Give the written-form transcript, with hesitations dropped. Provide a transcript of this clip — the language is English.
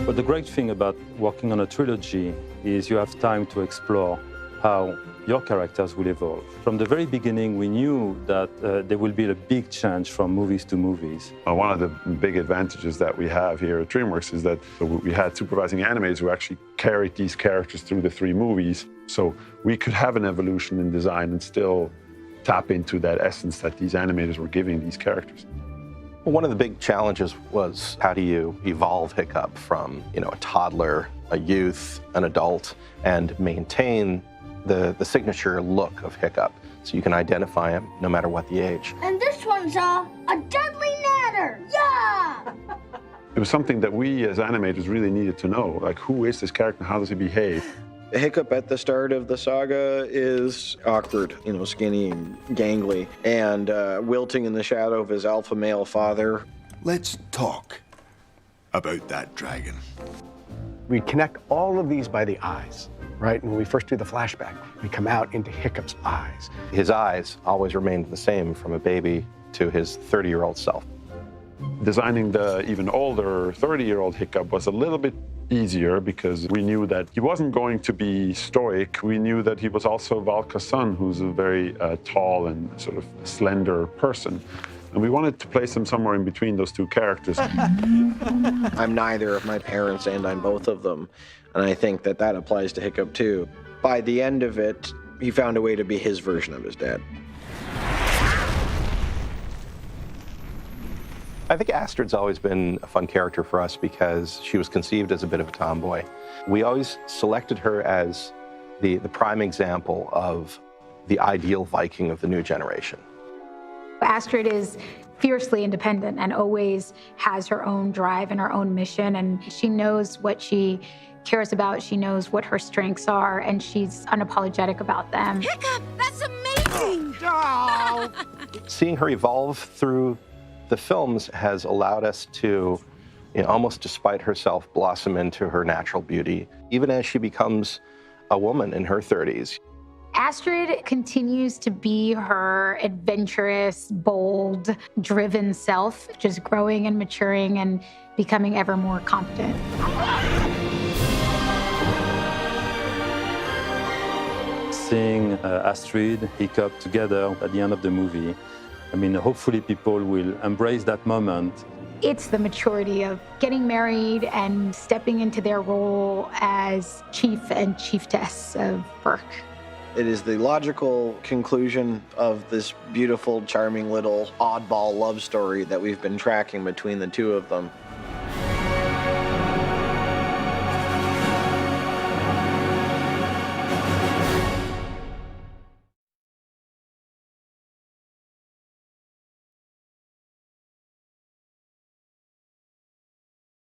But the great thing about working on a trilogy is you have time to explore how your characters will evolve. From the very beginning, we knew that there will be a big change from movies to movies. One of the big advantages that we have here at DreamWorks is that we had supervising animators who actually carried these characters through the 3 movies. So we could have an evolution in design and still tap into that essence that these animators were giving these characters. Well, one of the big challenges was how do you evolve Hiccup from, a toddler, a youth, an adult, and maintain the signature look of Hiccup so you can identify him no matter what the age. And this one's a deadly natter. Yeah! It was something that we as animators really needed to know, like who is this character, how does he behave? Hiccup at the start of the saga is awkward, skinny and gangly, and wilting in the shadow of his alpha male father. Let's talk about that dragon. We connect all of these by the eyes, right? When we first do the flashback, we come out into Hiccup's eyes. His eyes always remained the same from a baby to his 30-year-old self. Designing the even older 30-year-old Hiccup was a little bit easier because we knew that he wasn't going to be stoic. We knew that he was also Valka's son, who's a very tall and sort of slender person. And we wanted to place him somewhere in between those 2 characters. I'm neither of my parents, and I'm both of them. And I think that applies to Hiccup, too. By the end of it, he found a way to be his version of his dad. I think Astrid's always been a fun character for us because she was conceived as a bit of a tomboy. We always selected her as the prime example of the ideal Viking of the new generation. Astrid is fiercely independent and always has her own drive and her own mission, and she knows what she cares about, she knows what her strengths are, and she's unapologetic about them. Hiccup, that's amazing! Oh. Seeing her evolve through the films has allowed us to, almost despite herself, blossom into her natural beauty, even as she becomes a woman in her 30s. Astrid continues to be her adventurous, bold, driven self, just growing and maturing and becoming ever more confident. Seeing Astrid, Hiccup together at the end of the movie, hopefully people will embrace that moment. It's the maturity of getting married and stepping into their role as chief and chiefess of Berk. It is the logical conclusion of this beautiful, charming little oddball love story that we've been tracking between the 2 of them.